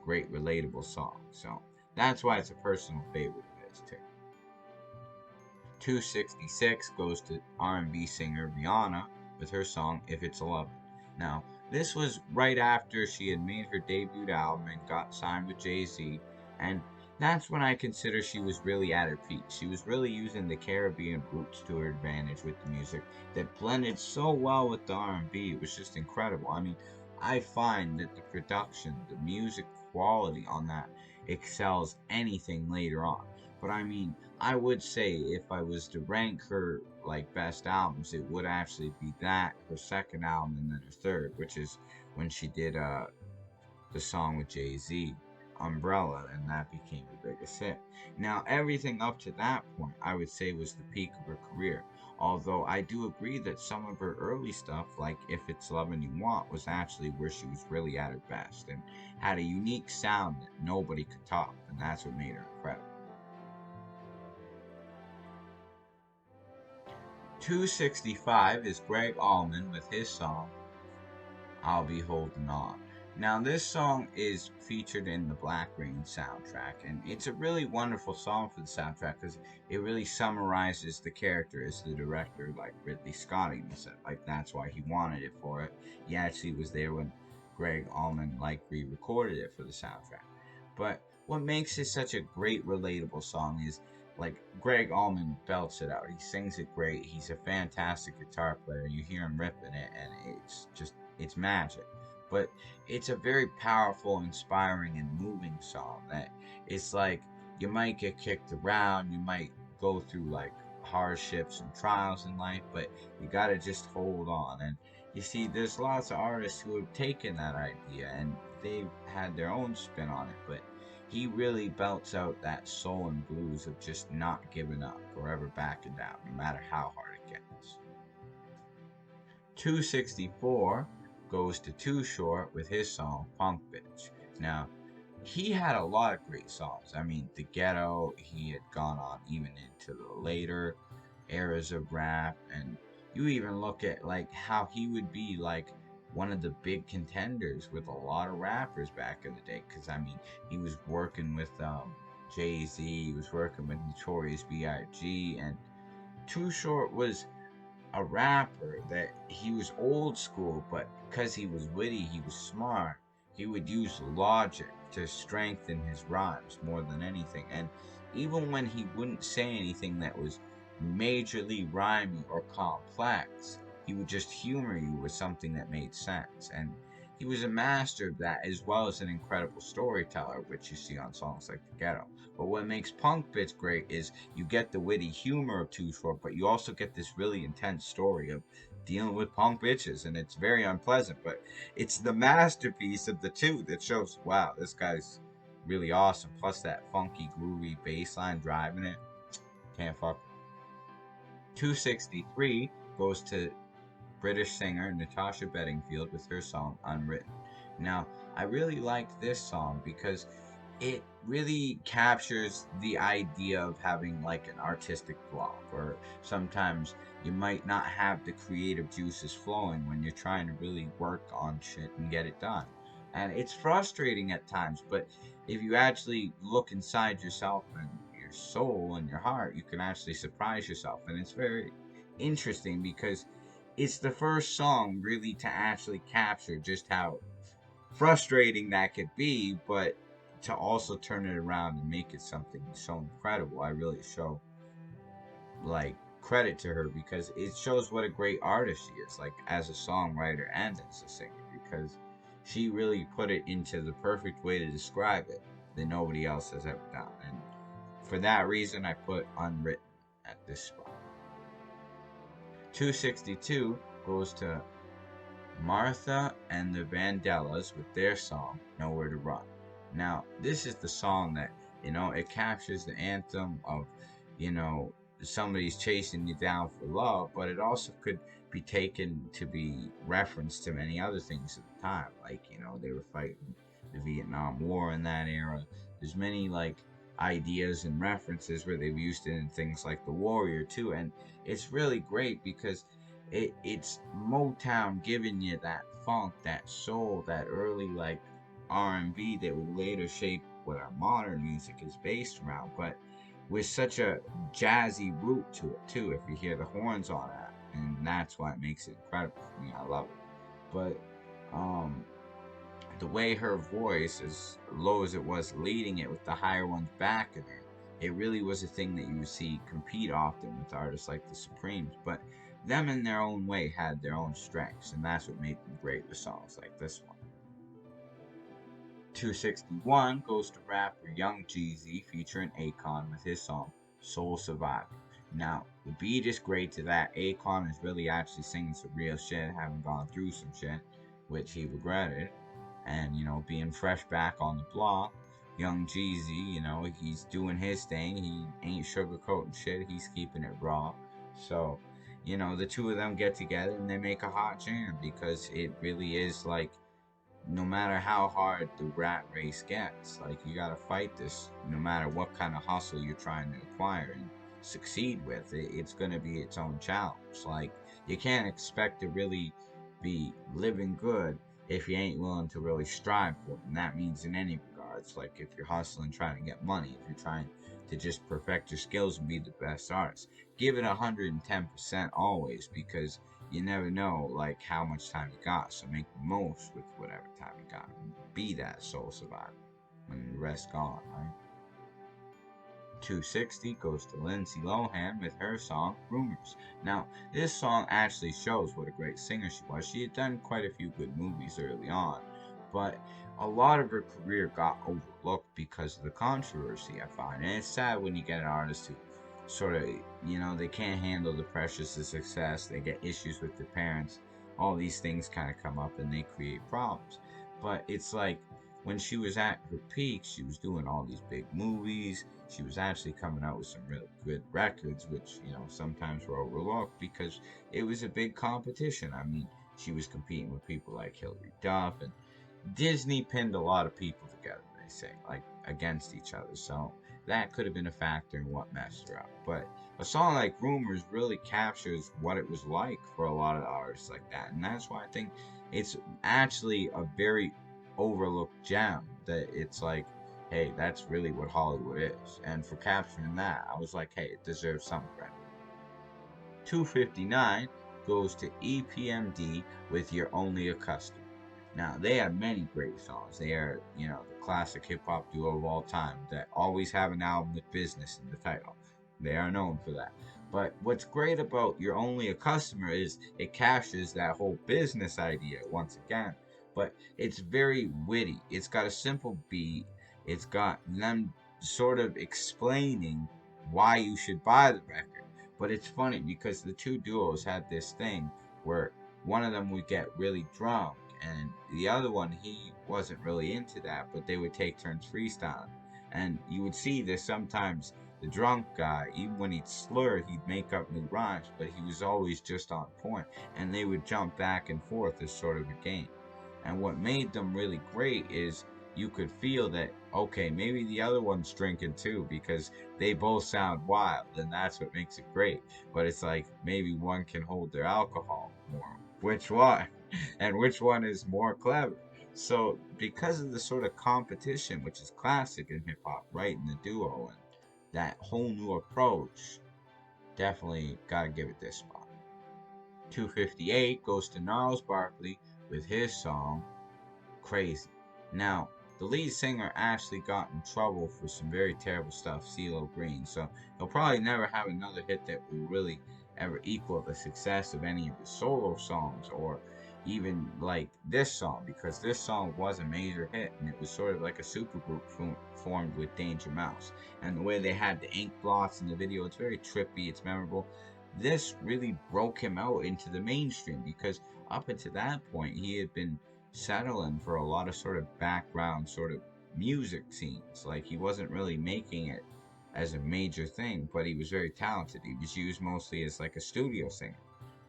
great relatable song. So that's why it's a personal favorite of his too. 266 goes to R&B singer Rihanna with her song If It's Love. Now, this was right after she had made her debut album and got signed with Jay-Z, and that's when I consider she was really at her peak. She was really using the Caribbean roots to her advantage with the music that blended so well with the R&B. It was just incredible. I mean, I find that the production, the music quality on that excels anything later on. But I mean, I would say if I was to rank her like best albums, it would actually be that, her second album, and then her third, which is when she did the song with Jay-Z. Umbrella, and that became the biggest hit. Now, everything up to that point, I would say, was the peak of her career. Although I do agree that some of her early stuff, like If It's Lovin' You Want, was actually where she was really at her best and had a unique sound that nobody could top, and that's what made her incredible. 265 is Greg Allman with his song I'll Be Holding On. Now, this song is featured in the Black Rain soundtrack, and it's a really wonderful song for the soundtrack because it really summarizes the character as the director, like Ridley Scott even said. Like, that's why he wanted it for it. He actually was there when Greg Allman, like, re recorded it for the soundtrack. But what makes it such a great, relatable song is like Greg Allman belts it out. He sings it great. He's a fantastic guitar player. You hear him ripping it, and it's magic. But it's a very powerful, inspiring, and moving song that it's like you might get kicked around, you might go through like hardships and trials in life, but you gotta just hold on. And you see, there's lots of artists who have taken that idea and they've had their own spin on it, but he really belts out that soul and blues of just not giving up or ever backing down, no matter how hard it gets. 264 goes to Too Short with his song Punk Bitch. Now, he had a lot of great songs. I mean, The Ghetto, he had gone on even into the later eras of rap, and you even look at like how he would be like one of the big contenders with a lot of rappers back in the day. Because I mean, he was working with Jay-Z, he was working with Notorious B.I.G., and Too Short was a rapper that he was old school, but because he was witty, he was smart, he would use logic to strengthen his rhymes more than anything. And even when he wouldn't say anything that was majorly rhymey or complex, he would just humor you with something that made sense. And he was a master of that, as well as an incredible storyteller, which you see on songs like The Ghetto. But what makes Punk Bits great is you get the witty humor of Too Short, but you also get this really intense story of dealing with punk bitches, and it's very unpleasant. But it's the masterpiece of the two that shows, wow, this guy's really awesome. Plus that funky, groovy bass line driving it, can't fuck. 263 goes to British singer Natasha Bedingfield with her song Unwritten. Now, I really like this song because it really captures the idea of having like an artistic block, or sometimes you might not have the creative juices flowing when you're trying to really work on shit and get it done. And it's frustrating at times, but if you actually look inside yourself and your soul and your heart, you can actually surprise yourself. And it's very interesting because it's the first song really to actually capture just how frustrating that could be, but to also turn it around and make it something so incredible. I really show like credit to her because it shows what a great artist she is, like as a songwriter and as a singer, because she really put it into the perfect way to describe it that nobody else has ever done. And for that reason, I put Unwritten at this spot. 262 goes to Martha and the Vandellas with their song Nowhere to Run. Now, this is the song that, it captures the anthem of, you know, somebody's chasing you down for love, but it also could be taken to be referenced to many other things at the time. Like, they were fighting the Vietnam War in that era. There's many, like, ideas and references where they've used it in things like The Warrior, too. And it's really great because it's Motown giving you that funk, that soul, that early like R&B that would later shape what our modern music is based around, but with such a jazzy root to it too. If you hear the horns on that, and that's what makes it incredible for me. I love it. But the way her voice, as low as it was, leading it with the higher ones backing her, it really was a thing that you would see compete often with artists like the Supremes. But them in their own way had their own strengths, and that's what made them great with songs like this one. 261 goes to rapper Young Jeezy featuring Akon with his song Soul Survivor. Now, the beat is great to that. Akon is really actually singing some real shit, having gone through some shit, which he regretted, and being fresh back on the block. Young Jeezy, you know, he's doing his thing. He ain't sugarcoating shit. He's keeping it raw. So, you know, the two of them get together and they make a hot jam because it really is like no matter how hard the rat race gets, like you gotta fight this no matter what kind of hustle you're trying to acquire and succeed with. It's gonna be its own challenge. Like you can't expect to really be living good if you ain't willing to really strive for it. And that means in any regards, like if you're hustling trying to get money, if you're trying to just perfect your skills and be the best artist, give it 110% always because you never know like how much time you got, so make the most with whatever time you got. Be that soul survivor when the rest gone, right? 260 goes to Lindsay Lohan with her song Rumors. Now, this song actually shows what a great singer she was. She had done quite a few good movies early on, but a lot of her career got overlooked because of the controversy, I find. And it's sad when you get an artist who sort of, you know, they can't handle the pressures of success, they get issues with their parents, all these things kind of come up and they create problems. But it's like when she was at her peak, she was doing all these big movies. She was actually coming out with some really good records, which, you know, sometimes were overlooked because it was a big competition. I mean, she was competing with people like Hilary Duff, and Disney pinned a lot of people together, they say, like against each other. So that could have been a factor in what messed her up. But a song like Rumors really captures what it was like for a lot of artists like that. And that's why I think it's actually a very overlooked gem that it's like, hey, that's really what Hollywood is. And for capturing that, I was like, hey, it deserves some credit. 259 goes to EPMD with You're Only a Customer. Now, they have many great songs. They are, you know, the classic hip hop duo of all time that always have an album with business in the title. They are known for that. But what's great about You're Only a Customer is it captures that whole business idea once again. But it's very witty. It's got a simple beat. It's got them sort of explaining why you should buy the record. But it's funny because the two duos had this thing where one of them would get really drunk and the other one he wasn't really into that, but they would take turns freestyling. And you would see this sometimes the drunk guy, even when he'd slur, he'd make up new rhymes, but he was always just on point. And they would jump back and forth as sort of a game. And what made them really great is you could feel that, okay, maybe the other one's drinking too because they both sound wild, and that's what makes it great. But it's like maybe one can hold their alcohol more. Which one? And which one is more clever? So, because of the sort of competition, which is classic in hip hop, right, in the duo, and that whole new approach, definitely gotta give it this spot. 258 goes to Gnarls Barkley with his song Crazy. Now, the lead singer actually got in trouble for some very terrible stuff, CeeLo Green, so he'll probably never have another hit that will really ever equal the success of any of his solo songs or even like this song, because this song was a major hit and it was sort of like a supergroup formed with Danger Mouse. And the way they had the ink blots in the video, it's very trippy, it's memorable. This really broke him out into the mainstream because up until that point he had been settling for a lot of sort of background sort of music scenes. Like he wasn't really making it as a major thing, but he was very talented. He was used mostly as like a studio singer.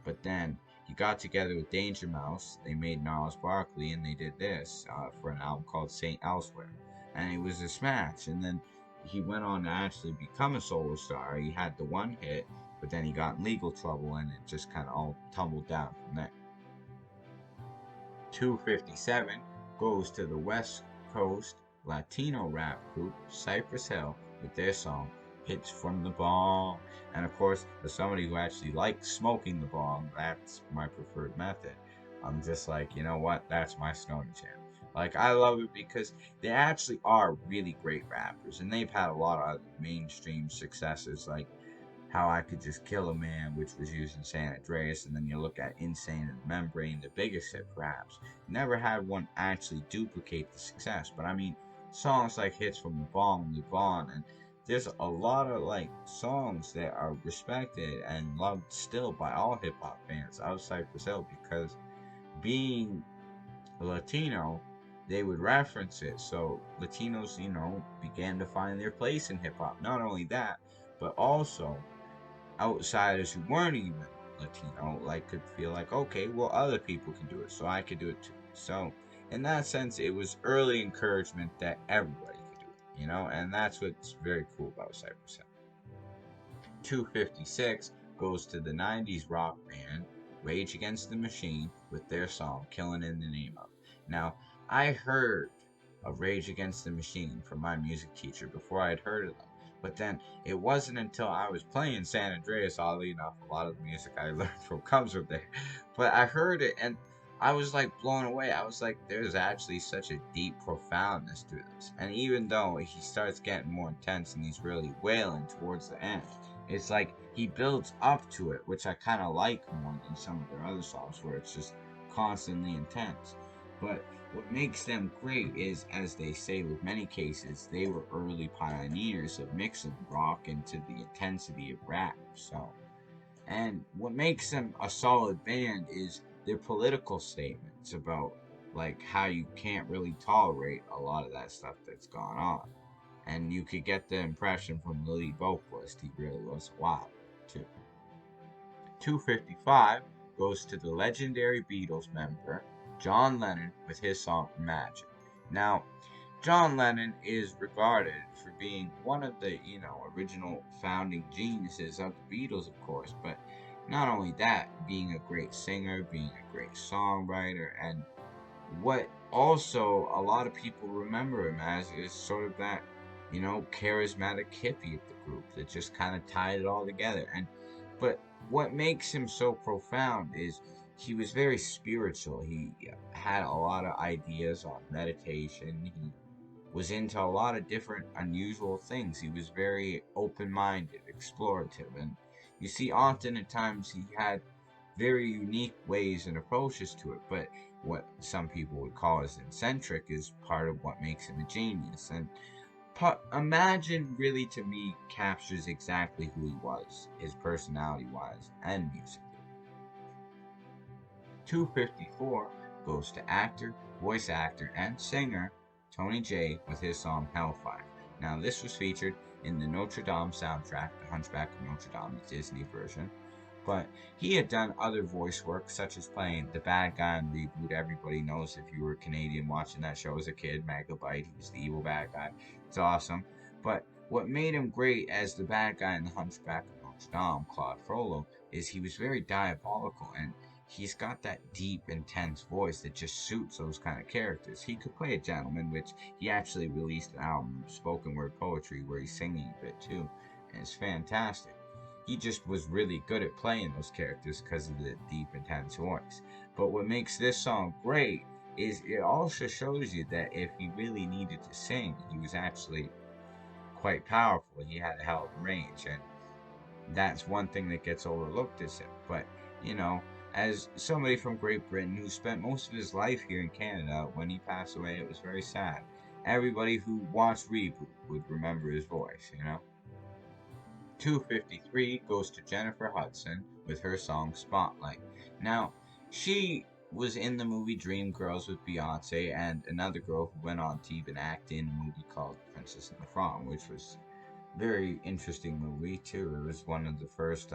But then he got together with Danger Mouse. They made Gnarls Barkley, and they did this for an album called Saint Elsewhere, and it was a smash. And then he went on to actually become a solo star. He had the one hit, but then he got in legal trouble, and it just kind of all tumbled down from there. 257 goes to the West Coast Latino rap group Cypress Hill with their song Hits from the Bong. And of course, as somebody who actually likes smoking the bong, that's my preferred method. I'm just like, you know what? That's my stoner jam. Like, I love it because they actually are really great rappers, and they've had a lot of other mainstream successes, like How I Could Just Kill a Man, which was used in San Andreas, and then you look at Insane and Membrane, the biggest hit perhaps. Never had one actually duplicate the success, but I mean, songs like Hits from the Bong, Live On, and there's a lot of like songs that are respected and loved still by all hip hop fans outside Brazil because being Latino, they would reference it. So Latinos, began to find their place in hip hop. Not only that, but also outsiders who weren't even Latino, like, could feel like, okay, well, other people can do it, so I could do it too. So in that sense, it was early encouragement that everybody could do it, and that's what's very cool about Cypress Hill. 256 goes to the 90s rock band Rage Against the Machine with their song Killing in the Name of. Now, I heard of Rage Against the Machine from my music teacher before I had heard of them. But then it wasn't until I was playing San Andreas, oddly enough, a lot of the music I learned from comes from there. But I heard it and I was like blown away. I was like, there's actually such a deep profoundness to this. And even though he starts getting more intense and he's really wailing towards the end, it's like he builds up to it, which I kind of like more than some of their other songs where it's just constantly intense. But what makes them great is, as they say with many cases, they were early pioneers of mixing rock into the intensity of rap. So, and what makes them a solid band is their political statements about like how you can't really tolerate a lot of that stuff that's gone on. And you could get the impression from the lead vocalist he really was wild too. 255 goes to the legendary Beatles member John Lennon with his song Magic. Now, John Lennon is regarded for being one of the, original founding geniuses of the Beatles, of course, but not only that, being a great singer, being a great songwriter, and what also a lot of people remember him as is sort of that, charismatic hippie of the group that just kind of tied it all together. But what makes him so profound is he was very spiritual. He had a lot of ideas on meditation. He was into a lot of different unusual things. He was very open-minded, explorative, and you see often at times he had very unique ways and approaches to it, but what some people would call as eccentric is part of what makes him a genius. And Imagine really to me captures exactly who he was, his personality wise and musically. 254 goes to actor, voice actor, and singer Tony J with his song Hellfire. Now, this was featured in the Notre Dame soundtrack, The Hunchback of Notre Dame, the Disney version. But he had done other voice work, such as playing the bad guy in Reboot. Everybody knows if you were Canadian watching that show as a kid, Megabyte, he was the evil bad guy. It's awesome. But what made him great as the bad guy in The Hunchback of Notre Dame, Claude Frollo, is he was very diabolical, and he's got that deep, intense voice that just suits those kind of characters. He could play a gentleman, which he actually released an album, spoken word poetry, where he's singing a bit too, and it's fantastic. He just was really good at playing those characters because of the deep, intense voice. But what makes this song great is it also shows you that if he really needed to sing, he was actually quite powerful. He had a hell of a range, and that's one thing that gets overlooked is him. But, as somebody from Great Britain who spent most of his life here in Canada, when he passed away, it was very sad. Everybody who watched Reboot would remember his voice. 253 goes to Jennifer Hudson with her song Spotlight. Now, she was in the movie Dreamgirls with Beyonce and another girl who went on to even act in a movie called Princess and the Frog, which was a very interesting movie too. It was one of the first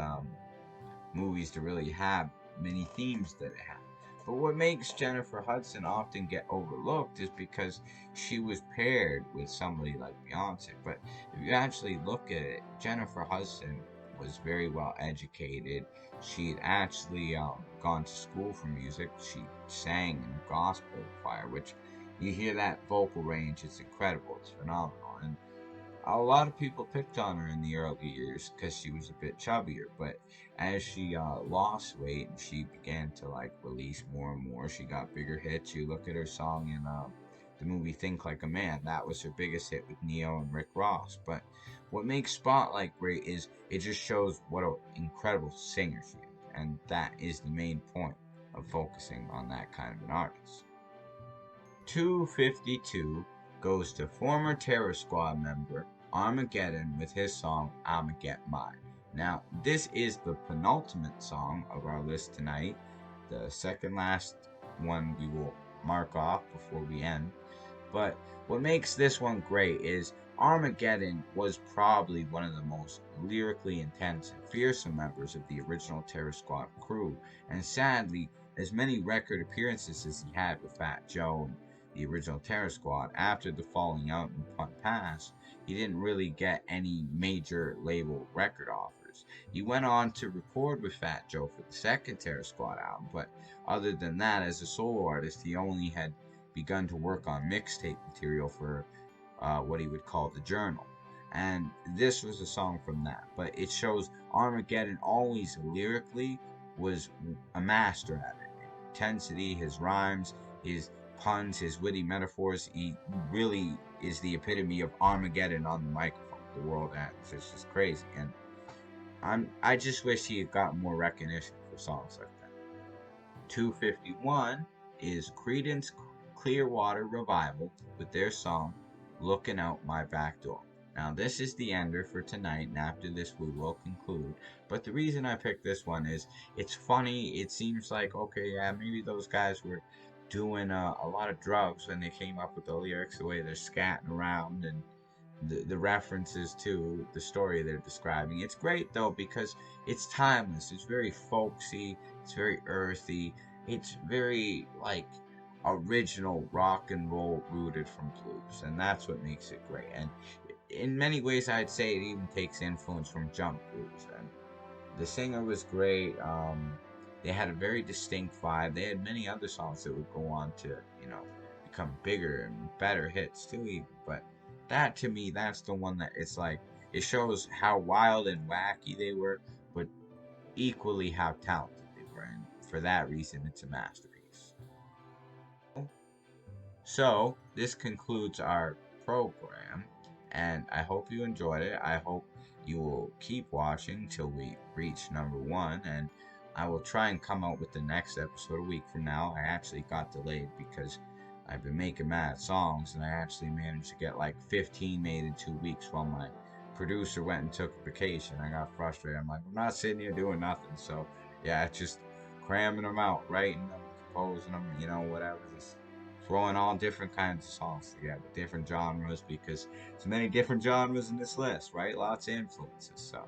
movies to really have many themes that it had. But what makes Jennifer Hudson often get overlooked is because she was paired with somebody like Beyonce. But if you actually look at it, Jennifer Hudson was very well educated. She had actually gone to school for music. She sang in a gospel choir, which you hear that vocal range, it's incredible, it's phenomenal. And a lot of people picked on her in the early years because she was a bit chubbier, but as she lost weight and she began to release more and more, she got bigger hits. You look at her song in the movie Think Like a Man, that was her biggest hit with Neo and Rick Ross. But what makes Spotlight great is it just shows what an incredible singer she is, and that is the main point of focusing on that kind of an artist. 252 goes to former Terror Squad member Armageddon with his song I'ma Get Mine. Now, this is the penultimate song of our list tonight, the second last one we will mark off before we end. But what makes this one great is Armageddon was probably one of the most lyrically intense and fearsome members of the original Terror Squad crew, and sadly, as many record appearances as he had with Fat Joe and the original Terror Squad, after the falling out in Punt Pass, he didn't really get any major label record offers. He went on to record with Fat Joe for the second Terror Squad album, but other than that, as a solo artist, he only had begun to work on mixtape material for what he would call the Journal. And this was a song from that. But it shows Armageddon always lyrically was a master at it. Intensity, his rhymes, his puns, his witty metaphors. He really is the epitome of Armageddon on the microphone. The world ends. It's just crazy. And I just wish he had gotten more recognition for songs like that. 251 is Creedence Clearwater Revival with their song Looking Out My Back Door. Now, this is the ender for tonight, and after this, we will conclude. But the reason I picked this one is it's funny. It seems like, okay, yeah, maybe those guys were doing a lot of drugs when they came up with the lyrics, the way they're scatting around, and the references to the story they're describing. It's great though because it's timeless. It's very folksy. It's very earthy. It's very like original rock and roll rooted from blues, and that's what makes it great. And in many ways, I'd say it even takes influence from jump blues. And the singer was great. They had a very distinct vibe. They had many other songs that would go on to, become bigger and better hits too, even. But that to me, that's the one that it's like it shows how wild and wacky they were, but equally how talented they were. And for that reason, it's a masterpiece. So this concludes our program, and I hope you enjoyed it. I hope you will keep watching till we reach number one, and I will try and come out with the next episode a week from now. I actually got delayed because I've been making mad songs, and I actually managed to get like 15 made in 2 weeks while my producer went and took a vacation. I got frustrated. I'm like, I'm not sitting here doing nothing. So yeah, it's just cramming them out, writing them, composing them, whatever. Just throwing all different kinds of songs together, different genres, because there's many different genres in this list, right? Lots of influences. So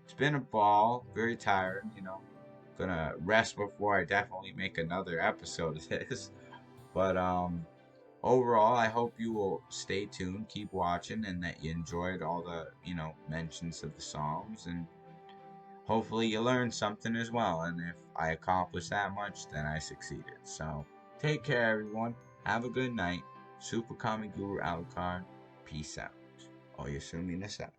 it's been a ball, very tired, Gonna rest before I definitely make another episode of this. But overall, I hope you will stay tuned, keep watching, and that you enjoyed all the, mentions of the songs, and hopefully you learned something as well. And if I accomplished that much, then I succeeded. So take care, everyone. Have a good night. Super Comic Guru Alucard. Peace out. Oyasumi Nasa.